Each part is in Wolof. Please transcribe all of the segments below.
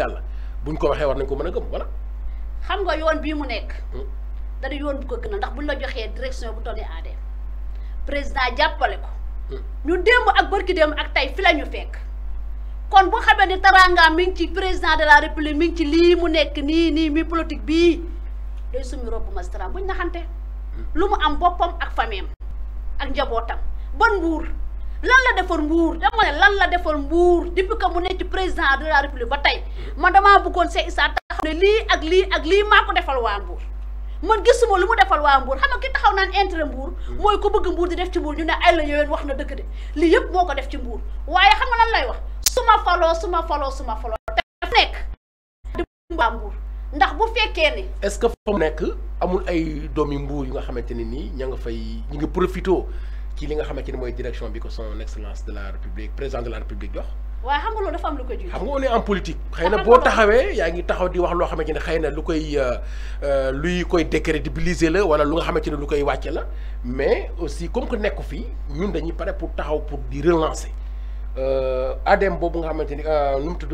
yàlla buñ ko waxee war nañ ko mën a gëm voilà. xam nga yoon bii mu nekk. dana yoon bu ko gën a ndax buñ la joxee direction bu tonni ADM président jàppale ko. ñu démb ak barki démb ak tey fi la ñu fekk. kon bu xamee ni teraanga mi ngi ci président de la république mi ngi ci lii mu nekk nii mi politique bii day sumi robu magistrat buñ naxante. lu mu am boppam ak fameem ak njabootam ban Mbour lan la defar Mbour dama ne lan la defar Mbour depuis que mu nekk ci président de la république ba tey man damaa bëggoon Cheikh Issa taxaw ne lii ak lii maa ko defal waa Mbour man gisuma lu mu defal waa Mbour xam nga ki taxaw naan intérêt Mbour mooy ko bëgg Mbour di def ci Mbour ñu ne ay la yoween wax na dëgg de lii yëpp moo ko def ci Mbour waaye xam nga lan lay wax su ma faloo te nekk di waa Mbour ndax bu fekkee ni est-ce que fa mu nekk amul ay doomi Mbour yu nga xamante ne nii ña nga fay ñu ngi profité ci li nga xamante ni mooy direction bi ko son excellence de la république président de la république jox. waaye xam nga loolu dafa am lu ko jiitu. xam nga on est en politique. xëy na boo taxawee yaa ngi taxaw di wax loo xamante ne xëy na luy koy décrédibiliser la wala lu nga xamante ne lu koy wàcce la mais aussi comme que nekku fii ñun dañuy pare pour taxaw pour di relancer. ADM boobu nga xamante ni nu mu tudd.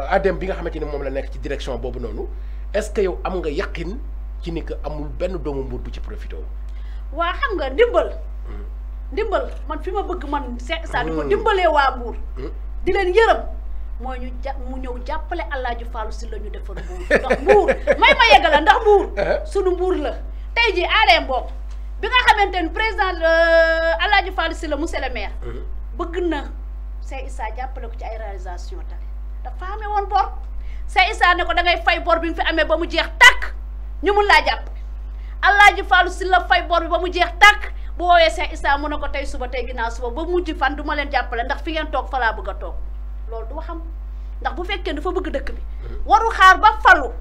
ADM bi nga xamante ni moom la nekk ci direction boobu noonu est-ce que yow am nga yaqin ci ni que amul benn doomu Mbour bu ci profité wu. waa xam nga ndimbal man fi ma bëgg man Cheikh Issa di ko dimbalee waa Mbour. di leen yërëm mooy mu ñëw jàppale Alaaji Fallou Sylla ñu defar Mbour ndax Mbour may ma yeggala ndax Mbour. sunu Mbour la tey jii ADM boobu bi nga xamante ni président Alaaji Fallou Sylla monsieur le maire. bëgg na Cheikh Issa jàppale ko ci ay réalisation tali dafa amee woon bor Cheikh Issa ne ko da ngay fay bor bi nga fi amee ba mu jeex tàkk ñu mun laa jàpp Alaaji Fallou Sylla fay bor bi ba mu jeex tàkk bu woowee Cheikh Issa mu ne ko tey suba tey ginnaaw suba ba mujj fan du ma leen jàppale ndax fi ngeen toog fa laa bëgg a toog loolu du xam ndax bu fekkee dafa bëgg dëkk bi waru xaar ba falu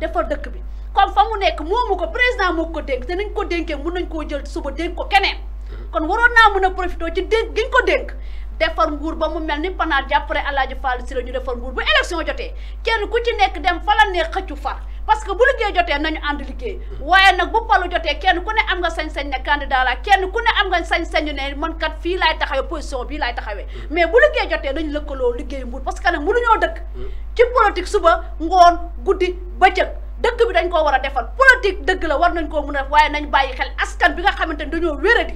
defar dëkk bi comme fa mu nekk moomu ko président moo ko dénk te nañ ko dénkee mun nañ koo jël suba dénk ko keneen kon waroon naa mën a profité ci dénk giñ ko dénk defar Mbour ba mu mel ni panaat jàppale Alaaji Fallou Sylla ñu defar Mbour bu élection jotee kenn ku ci nekk dem fa la neex xëccu far parce que bu liggéey jotee nañu ànd liggéey waaye nag bu palu jotee kenn ku ne am nga sañ-sañ ne candidat la kenn ku ne am nga sañ-sañu ne man kat fii laay taxawee position bii laay taxawee mais bu liggéey jotee nañu lëkkaloo liggéey Mbour parce que nag mënuñoo dëkk ci politique suba ngoon guddi bëccëg dëkk bi dañ koo war a defar politique dëgg la war nañ koo mën a def waaye nañ bàyyi xel askan bi nga xamante ni dañoo wéradi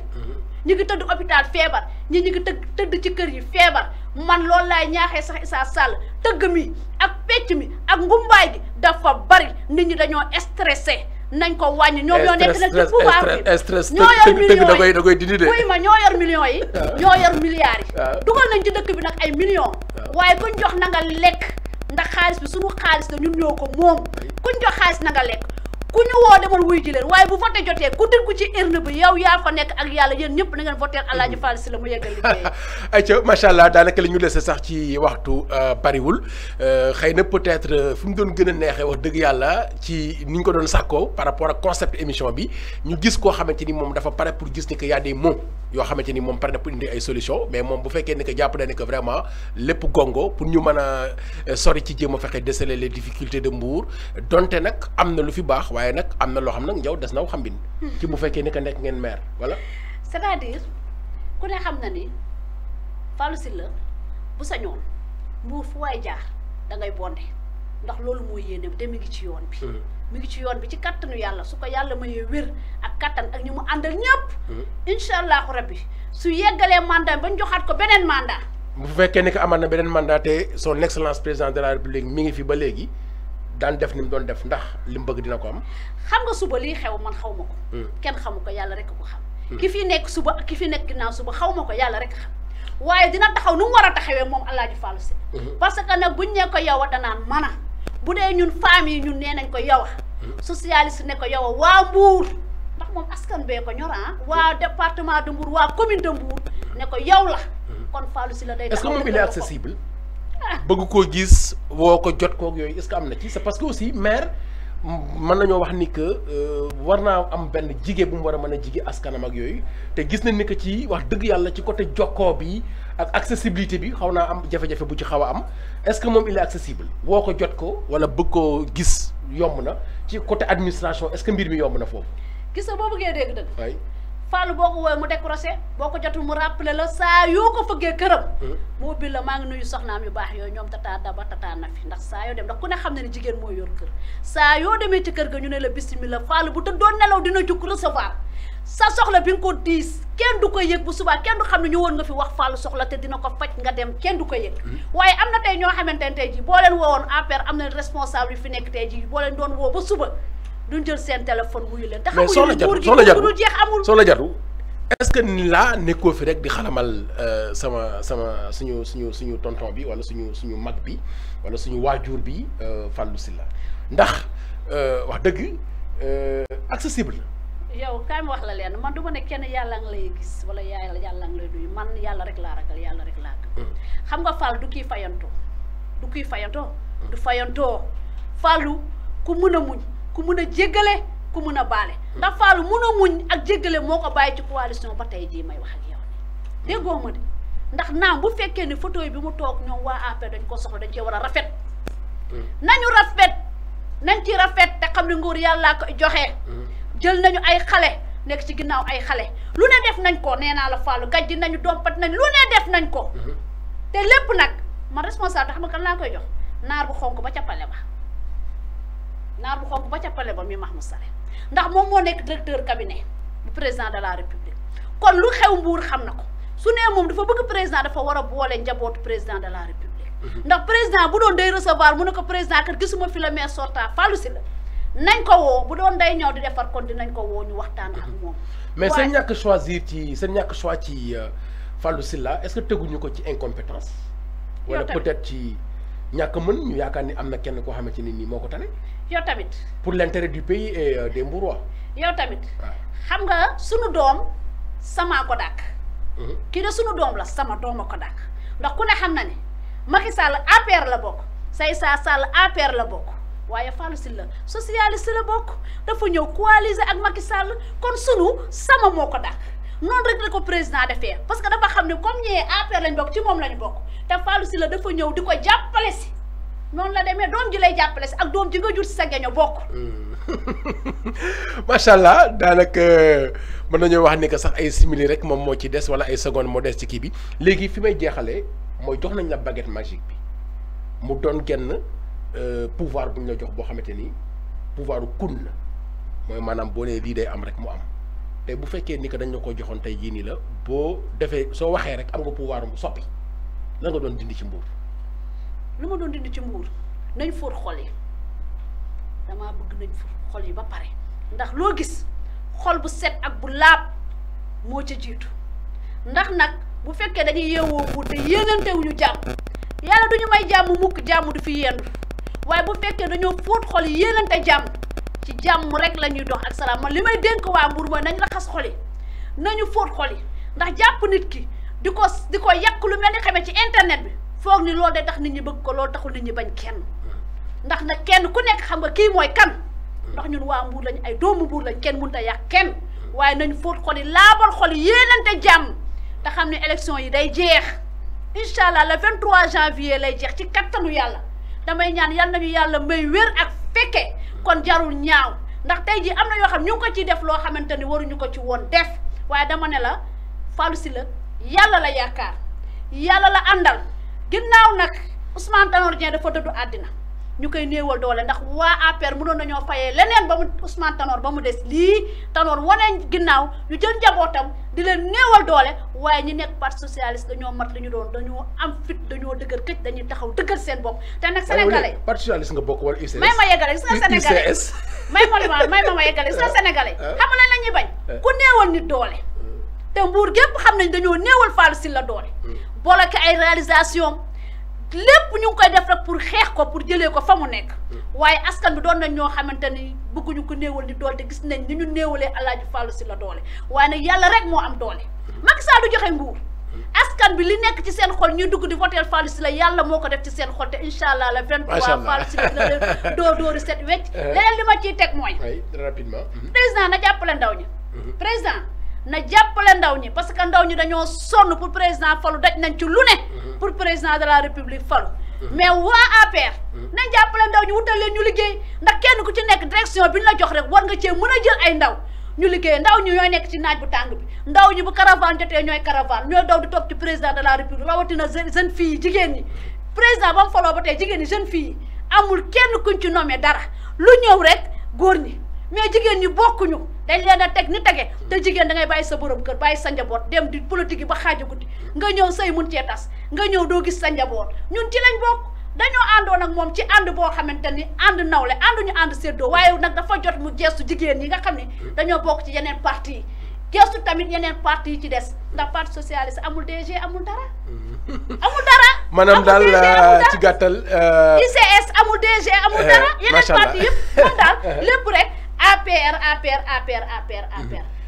ñu ngi tëdd hôpital feebar ñi ñu ngi tëdd ci kër yi feebar man loolu laay ñaaxee sax Issa Sall tëgg mi ak pecc mi ak ngumbaay gi dafa bari nit ñi dañoo stressé nañ ko wàññi ñoom ñoo nekk nag ci pouvoir bi ñoo yor millions yi da koy dindi de kuy ma ñoo yor millions yi ñoo yor milliards yi dugal nañ ci dëkk bi nag ay millions waaye kuñ jox na nga lekk ndax xaalis bi suñu xaalis la ñun ñoo ko moom kuñ jox xaalis na nga lekk ku ñu woo demal wuy ji leen waaye bu voté jotee ku dugg ci urne bi yow yaa fa nekk ak yàlla yéen ñëpp na ngeen voté Alaaji Fallou Sylla mu yeggal liggéey. ayca macha allah daanaka li ñu dese sax ci waxtu bariwul xëy na peut-être fi mu doon gën a neexee wax dëgg yàlla ci ni ñu ko doon sàkkoo par rapport ak concept émission bi ñu gis koo xamante ni moom dafa pare pour gis ni que y a des mots yoo xamante ni moom pare na pour indi ay solution mais moom bu fekkee ni que jàpp na ne que vraiment lépp gongo pour ñu mën a sori ci jéem a fexe déceler les difficultés de Mbour donte nag am na lu fi baax. waaye nag am na loo xam nag njaw des na xam bin ci bu fekkee ni que nekk ngeen maire voilà. c'est-à-dire ku ne xam na ni Fallou Sylla bu sañoon Mbour fu waay jaar da ngay bonde ndax loolu mooy yéene te mi ngi ci yoon bi. mi ngi ci yoon bi ci kattanu yàlla su ko yàlla mayee wér ak kattan ak ñu mu àndal ñëpp. incha allahu rabbi su yeggalee mandat ba ñu joxaat ko beneen mandat. bu fekkee ni que amaat na beneen mandat te son excellence président de la république mi ngi fi ba léegi. daan def ni mu doon def ndax li mu bëgg dina ko am. xam nga suba lii xew man xaw ma ko. kenn xamu ko yàlla rek ko xam. ki fi nekk suba ak ki fi nekk ginnaaw suba xaw ma ko yàlla rek xam waaye dina taxaw nu mu war a taxawee moom Alaaji Fallou Sylla. parce que nag buñ ne ko yow a danaan mana bu dee ñun femmes yi ñun nee nañ ko yow a. socialiste ne ko yow a waa Mbour ndax moom askan bee ko ñor waa département de Mbour waa commune de Mbour ne ko yow la kon Fallou Sylla day. est-ce que moom il est accessible. bëgg koo gis woo ko jot koog yooyu est-ce que am na ci c'est parce que aussi maire mën nañoo wax ni que war naa am benn jigé bu mu war a mën a jigé askanam ak yooyu te gis nañ ni que ci wax dëgg yàlla ci côté jokkoo bi ak accessibilité bi xaw naa am jafe-jafe bu ci xaw a am est-ce que moom il est accessible woo ko jot ko wala bëgg koo gis yomb na ci côté administration est-ce que mbir mi yomb na foofu. gis nga boo bëggee dégg dëgg. waay Fallou boo ko woowee mu décroché boo ko jotul mu rappelé la saa yoo ko fëggee këram. mu ubbi la maa ngi nuyu soxnaam yu baax yooyu ñoom tata Daba tata Nafi ndax saa yoo dem ndax ku ne xam ne ne jigéen moo yor kër saa yoo demee ci kër ga ñu ne la bismillah Fallou bu tëddoon nelaw dina jukk recevoir sa soxla bi nga ko diis kenn du ko yëg bu subaa kenn du xam ne ñu woon nga fi wax Fallou soxla te dina ko faj nga dem kenn du ko yëg. waaye am na tey ñoo xamante ne tey jii boo leen woowoon APR am na responsable yu fi nekk tey jii boo leen doon woo ba suba duñ jël seen téléphone wuyu leen. te xamuñu ne nguur gi du jeex amul soxna Jatu est-ce que ni laa nekkoo fi rek di xalamal suñu tonton bi wala suñu mag bi wala suñu waajur bi Fallou Sylla ndax wax dëgg accessible. yow kaay ma wax la leen man du ma ne kenn yàlla nga lay gis wala yàlla nga lay duyu man yàlla rek laa ragal yàlla rek laa gëm. xam nga Fallou du kii fayantoo du fayantoo Fallou ku mën a muñ ku mën a jéggale ku mën a baale ndax Fallou mën a muñ ak jéggale moo ko bàyyi ci coalition ba tey jii may wax ak yow ne déggoo ma de ndax naam bu fekkee ne photo yi bi mu toog ñoom waa APR dañ ko soxla dañ cee war a rafet nañu rafet nañ ci rafet te xam ne nguur yàllaa ko joxe. jël nañu ay xale nekk ci ginnaaw ay xale lu ne def nañ ko nee naa la Fallou gàjji nañu dompat nañ lu ne def nañ ko te lépp nag man responsable xam nga kan laa koy jox naar bu xonk ba ca pale ba mi Mahmoud Saleh ndax moom moo nekk directeur cabinet bu président de la république kon lu xew Mbour xam na ko su nee moom dafa bëgg président dafa war a boole njabootu président de la république ndax président bu doon day recevoir mu ne ko président kat gisuma fi la maire sortant Fallou Sylla nañ ko woo bu doon day ñëw di defar kon dinañ ko woo ñu waxtaan ak moom. mais seen ñàkk choix ci Fallou Sylla est-ce que teguñu ko ci incompétence. wala peut-être ci ñàkk mën ñu yaakaar ni am na kenn koo xamante ni nii moo ko tane. yow tamit. pour l'intérêt du pays et des Mbourois. yow tamit. xam nga sunu doom sama ko dàkk. kii de sunu doom la sama doom a ko dàkk ndax ku ne xam na ne Macky Sall APR la bokk Seysa Sall APR la bokk. waaye Fallou Sylla socialiste la bokk dafa ñëw coaliser ak Macky Sall kon sunu sama moo ko dàq noonu rek la ko président defee parce que dafa xam ne comme ñee APR lañ bokk ci moom lañu bokk te Fallou Sylla dafa ñëw di ko jàppale si noonu la demee doom ji lay jàppale si ak doom ji nga jur si sa geño bokk. macha allah daanaka mën nañoo wax ni que sax ay simili rek moom moo ci des wala ay secondes moo des ci kii bi léegi fi may jeexalee mooy jox nañ la baguette magique bi mu doon genn. pouvoir bu ñu la jox boo xamante ni pouvoir kun la mooy maanaam boo nee lii day am rek mu am te bu fekkee ni que dañ la ko joxoon tey jii nii la boo defee soo waxee rek am nga pouvoir mu soppi la nga doon dindi ci Mbour. lu ma doon dindi ci Mbour nañ fóot xol yi damaa bëgg nañ fóot xol yi ba pare ndax loo gis xol bu set ak bu laab moo ca jiitu ndax nag bu fekkee dañuy yeewoo Mbour te yéenantewuñu jàmm yàlla duñu may jàmm mukk jàmm du fi yendu waaye bu fekkee dañoo fóot xol yi yéenante jàmm ci jàmm rek la ñuy dox ak salaam man li may dénk waa Mbour mooy nañ raxas xol yi nañu fóot xol yi ndax jàpp nit ki di ko yàq lu mel ni xamee ci internet bi foog ni loolu day tax nit ñi bëgg ko loolu taxul nit ñi bañ kenn ndax nag kenn ku nekk xam nga kii mooy kan ndax ñun waa Mbour lañ ay doomu Mbour lañ kenn mënut a yàq kenn waaye nañu fóot xol yi laabal xol yi yéenante jàmm te xam ne élection yi day jeex incha allah le 23 janvier lay jeex ci kattanu yàlla damay ñaan yal nañu yàlla may wér ak fekke kon jarul ñaaw ndax tey jii am na yoo xam ñu ngi ko ciy def loo xamante ni waruñu ko ci woon def waaye dama ne la Fallou Sylla yàlla la yaakaar yàlla la àndal ginnaaw nag Ousmane Tanor Dieng dafa dëddu àddina ñu koy néewal doole ndax waa APR mënoon nañoo fayee leneen ba mu Ousmane Tanor ba mu des lii Tanor wane ginnaaw ñu jël njabootam di leen néewal doole waaye ñi nekk parti socialiste dañoo mat li ñu doon dañoo am fit dañoo dëgër këj dañuy taxaw dëgër seen bopp te nag sénégalais parti socialiste nga bokk wala UCS may ma yeggale gis nga sénégalais may ma yeggale gis nga sénégalais xam nga la ñuy bañ ku néewal nit doole te Mbour gépp xam nañ dañoo néewal Fallou Sylla doole bloqué ay réalisation lépp ñu ngi koy def rek pour xeex ko pour jëlee ko fa mu nekk waaye askan bi doon nañ ñoo xamante ni bëgguñu ko néewal ni doole te gis nañ ni ñu néewalee Alaaji Fallou Sylla doole waaye nag yàlla rek moo am doole Macky Sall du joxe nguur askan bi li nekk ci seen xol ñuy dugg di voter Fallou Sylla yàlla moo ko def ci seen xol te incha allah le 23 Fallou Sylla dina dóori set wecc leneen li ma ciy teg mooy rapidement président na jàppale ndaw ñi président na jàppale ndaw ñi parce que ndaw ñi dañoo sonn pour président falu daj nañ ci lu ne pour président de la république falu mais waa APR nañ jàppale ndaw ñi wutal leen ñu liggéey ndax kenn ku ci nekk direction bi ñu la jox rek war nga cee mën a jël ay ndaw ñu liggéey ndaw ñi ñooy nekk ci naaj bu tàng bi ndaw ñi bu caravane jotee ñooy caravane ñooy daw di topp ci président de la république rawatina jeune fille yi jigéen ñi président ba mu faloo ba tey jigéen ñi jeune fille yi amul kenn kuñ ci nommé dara lu ñëw rek góor ñi mais jigéen ñi bokkuñu dañ leen a teg ni tege te jigéen da ngay bàyyi sa borom kër bàyyi sa njaboot dem di politique yi ba xaaju guddi nga ñëw say mun cee tas nga ñëw doo gis sa njaboot ñun ci lañ bokk dañoo àndoon ak moom ci ànd boo xamante ni ànd nawle ànduñu ànd séddoo waaye nag dafa jot mu gestu jigéen ñi nga xam ne dañoo bokk ci yeneen parti yi gestu tamit yeneen parti yi ci des ndax parti socialiste amul DG amul dara amul dara maanaam daal ci gàttal ICS amul DG amul dara yeneen parti yëpp moom daal lépp rek APR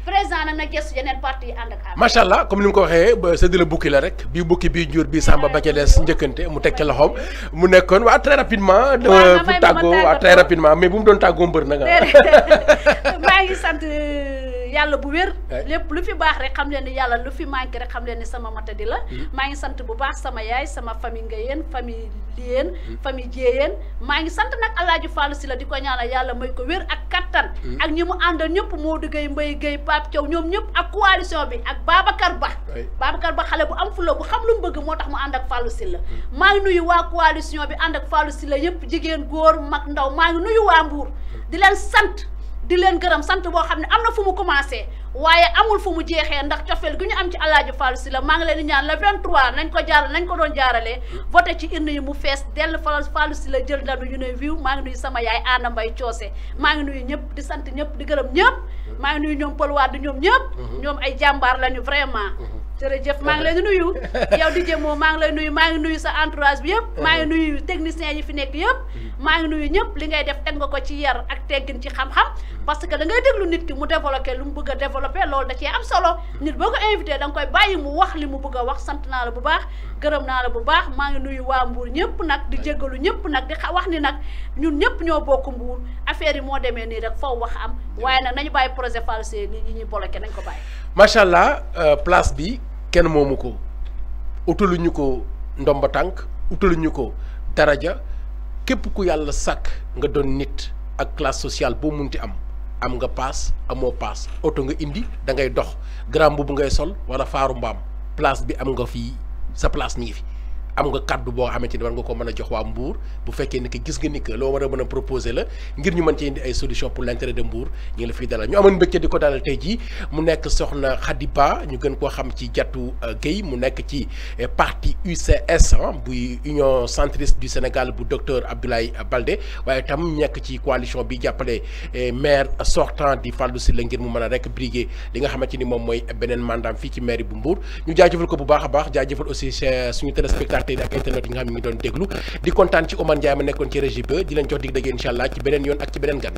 président nag na gëstu yeneen parti yi ànd ak APR. macha allah comme ni mu ko waxee ba séddale bukki la rek bii bukki bii njur bii sàmba ba ca des njëkkante mu teg ca loxoom mu nekkoon waa très rapidement. fu tàggoo waa très rapidement mais bu mu doon tàggoo mbër nag. maa ngi sant yàlla bu wér. lépp lu fi baax rek xam leen ni yàlla lu fi manqué rek xam leen ni sama matadi la. maa ngi sant bu baax sama yaay sama famille Ngayeen famille Liyeen famille Jéeyeen maa ngi sant nag Alaaji Fallou Sylla di ko ñaanal yàlla may ko wér ak kattan. ak ñi mu àndal ñëpp Modou Gueye Mbaye Gueye Pape Thiaw ñoom ñëpp ak coalition bi ak Babacar Ba. Babacar Ba xale bu am fulla bu xam lu mu bëgg moo tax mu ànd ak Fallou Sylla. maa ngi nuyu waa coalition bi ànd ak Fallou Sylla yëpp jigéen góor mag ndaw maa ngi nuyu waa Mbour di leen sant. di leen gërëm sant boo xam ne am na fu mu commencé waaye amul fu mu jeexee ndax cofeel gi ñu am ci Alaaji Fallou Sylla maa ngi leen di ñaan le 23 nañ ko doon jaaralee voté ci urne yi mu fees dell Fallou Sylla jël ndam ñu ne wiiw maa ngi nuyu sama yaay Anna Mbaye Coose maa ngi nuyu ñëpp di sant ñëpp di gërëm ñëpp maa ngi nuyu ñoom Pël Wade ñoom ñëpp ñoom ay jàmbaar lañu vraiment jërëjëf maa ngi leen di nuyu yow di jëmoo maa ngi lay nuyu maa ngi nuyu sa entourage bi yëpp maa ngi nuyu techniciens yi fi nekk yëpp maa ngi nuyu ñëpp li ngay def teg nga ko ci yar ak teggin ci xam-xam parce que da ngay déglu nit ki mu développé lu mu bëgg a développé loolu da cee am solo nit boo ko invité da nga koy bàyyi mu wax li mu bëgg a wax sant naa la bu baax gërëm naa la bu baax maa ngi nuyu waa Mbour ñëpp nag di jéggalu ñëpp nag di wax ni nag ñun ñëpp ñoo bokk Mbour affaire yi moo demee nii rek foofu wax am waaye nag nañu bàyyi projet Fallou Sylla yi ñuy bloqué nañ ko bàyyi macha allah place bi kenn moomu ko utaluñu ko ndomba tànk utaluñu ko daraja képp ku yàlla sàkk nga doon nit ak classe sociale boo munti am nga paas amoo paas oto nga indi da ngay dox grand mbubb ngay sol wala faaru mbaam place bi am nga fii sa place mi ngi fi am nga kaddu boo xamante ni war nga ko mën a jox waa Mbour bu fekkee ni que gis nga ni que loo war a mën a proposer la ngir ñu mën ci indi ay solution pour l'intérêt de Mbour ñu ngi la fiy dalal ñu amoon mbégte di ko dalal tey jii mu nekk soxna Khady Ba ñu gën koo xam ci Diatou Gueye mu nekk ci parti UCS buy Union centriste du Sénégal bu docteur Abdoulaye Baldé waaye tam nekk ci coalition bi jàppale maire sortant di Fallou Sylla ngir mu mën a rek briguer li nga xamante ni moom mooy beneen mandat fii ci mairie bu Mbour ñu jaajëfal ko bu baax a baax jaajëfal aussi suñu téléspectateur ak internet yi nga xam ne ngi doon déglu di kontaan ci Oumar Ndiaye ma nekkoon ci régie ba di leen jox dig dégg incha allah ci beneen yoon ak ci beneen gan